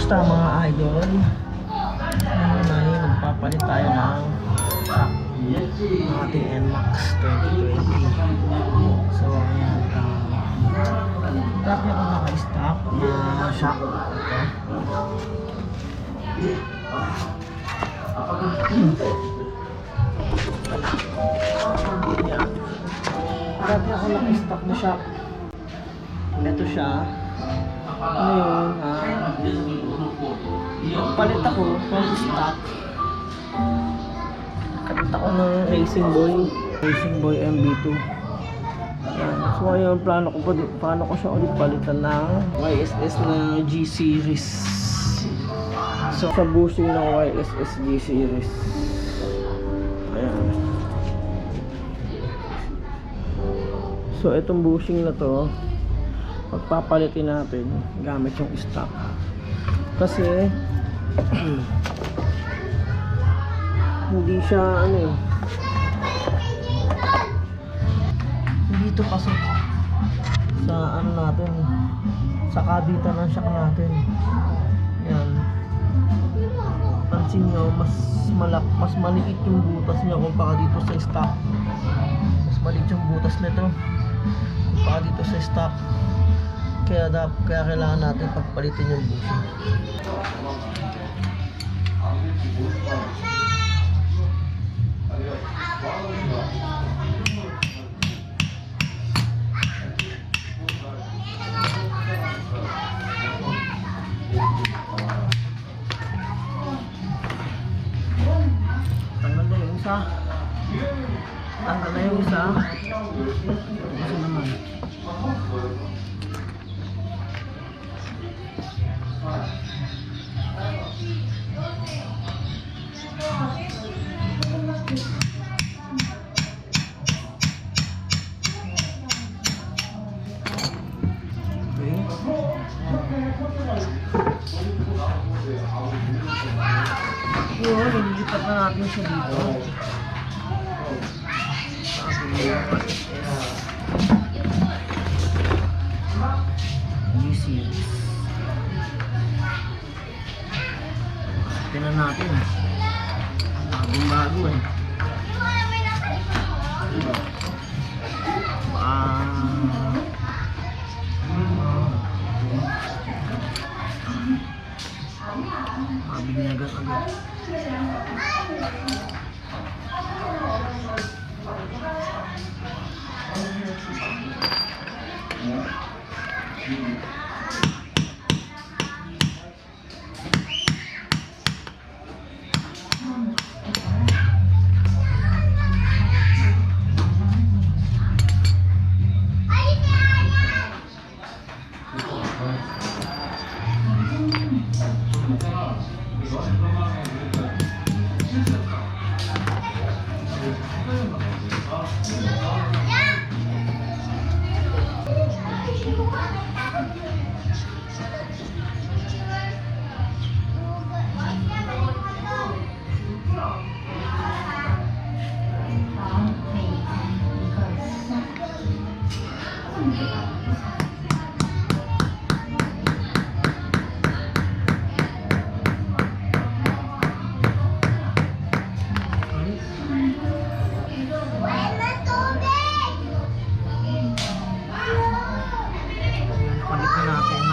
Kamusta mga idol? Ngayon ay magpapalit tayo ng ating Nmax 2020. So ayan, dati ako naka-stock na shock. Yan. Dati ako naka-stock na shock. Ito siya. Ngayon, palit ako from stock. Kalit ako ng Racing Boy MB2. Yan. So ngayon, paano ko siya ulit palitan ng YSS na G series. So sa bushing ng YSS G series. Ayan. So itong bushing na to, pagpapalitin natin gamit yung stock kasi hindi siya hindi ito pasok sa natin, sa kabitan ng shock natin. Yan, pansin nyo, mas maliit yung butas niya kumpara dito sa stock. Mas maliit yung butas nito kumpara dito sa stock. Kaya kailangan natin pagpalitin yung bushing. Tanggal na yung isa. Ito naman. Yun, nililipat na natin siya dito. G-series. Tingnan natin. Bagong-bago eh. Mabigyan agad-agad.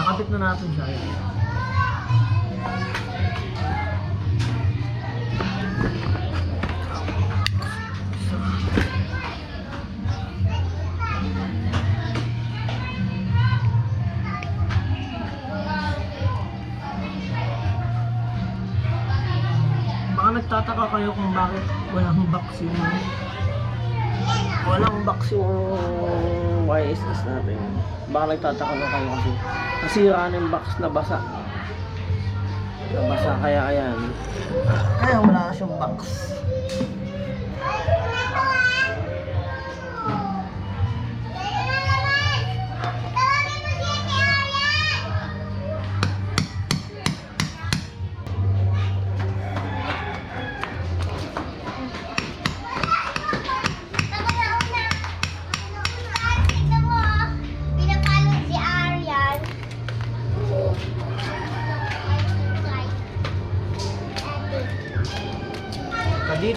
Nakabit na natin siya. Baka nagtataka kayo kung bakit walang box yung YSS natin. Baka nagtataka na kayo kasi nasira na yung box na basa. Kaya ayan. Kaya wala na siyang box.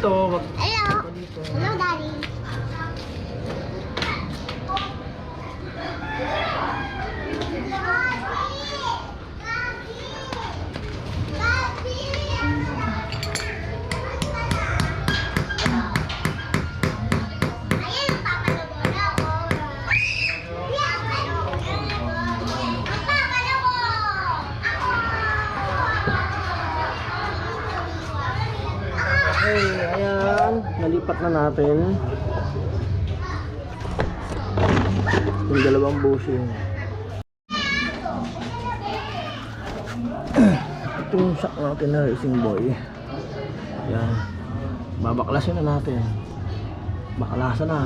dito. Hello. Dito. Hello, Daddy. Okay, ayan. Nalipat na natin yung dalawang bushing. Ito yung shock natin na racing boy. Ayan. Babaklasin na natin. Baklasan na.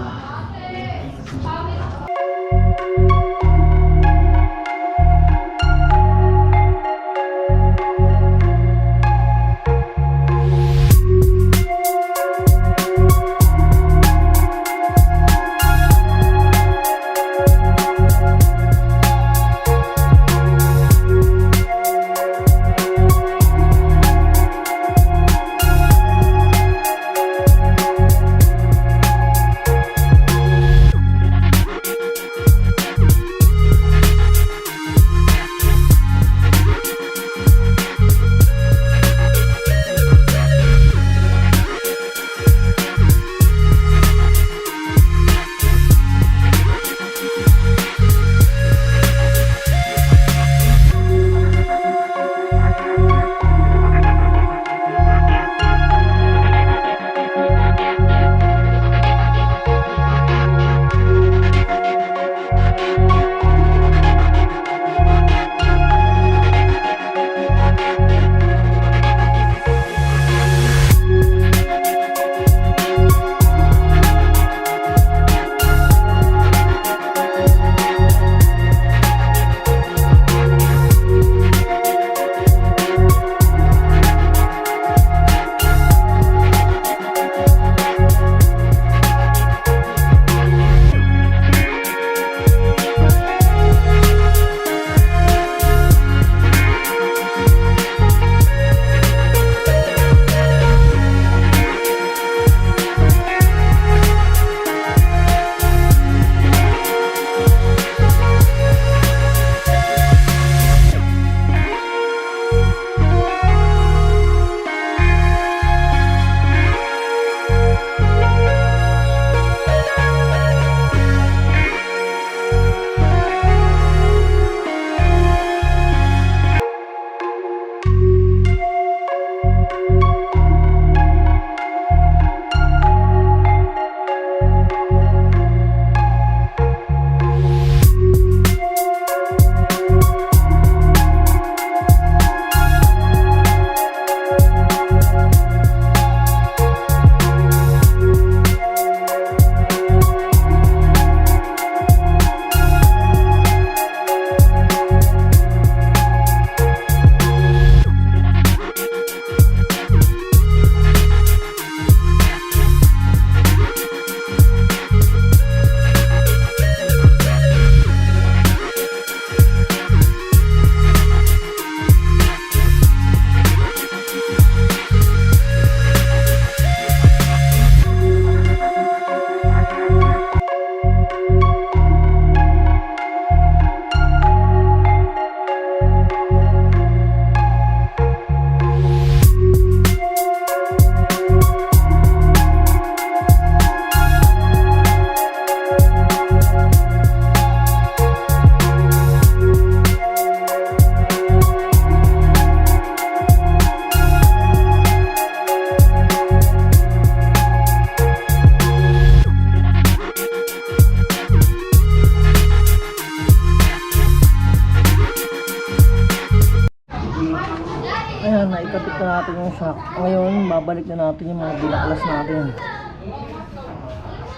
Ayan, naikabit na natin yung shock. Ngayon, babalik na natin yung mga binaklas natin.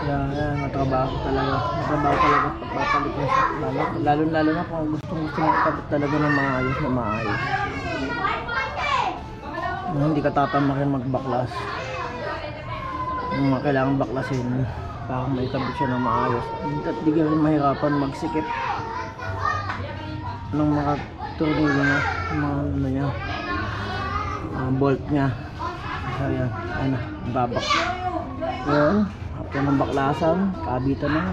Ayan, natrabaho talaga. Natrabaho talaga pagpapalit yung shock. Lalo na kung gusto ikabit talaga ng maayos na maayos. Hindi ka tatamakin magbaklas. Yung mga kailangan baklasin para maikabit siya ng maayos. At di ka rin mahirapan magsikip ng mga tornilyo niya, mga ano niya, bolt niya. Ayan, ano, babak. Ayan, ito ng baklasan, kabitan na.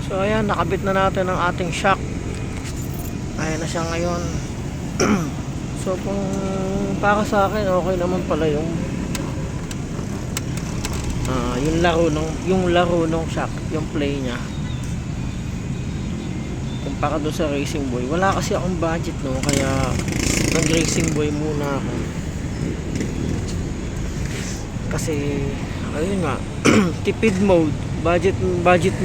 So ayan, nakabit na natin ang ating shock. Ayan na siya ngayon. So kung para sa akin, okay naman pala yung laro ng shock, yung play niya. Kumpara doon sa Racing Boy. Wala kasi akong budget, no, kaya nag Racing Boy muna ako. Kasi ayun nga, tipid mode. Budget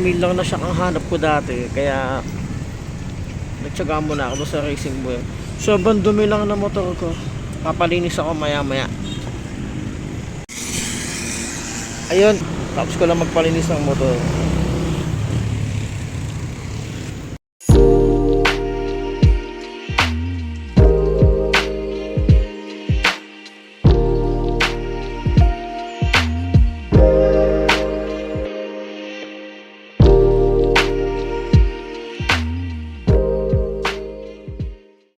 meal lang na siya ang hanap ko dati, kaya nagtsaga muna ako sa Racing Boy. Sobrang dumi lang na motor ko, papalinis ako maya maya. Ayun, tapos ko lang magpalinis ng motor.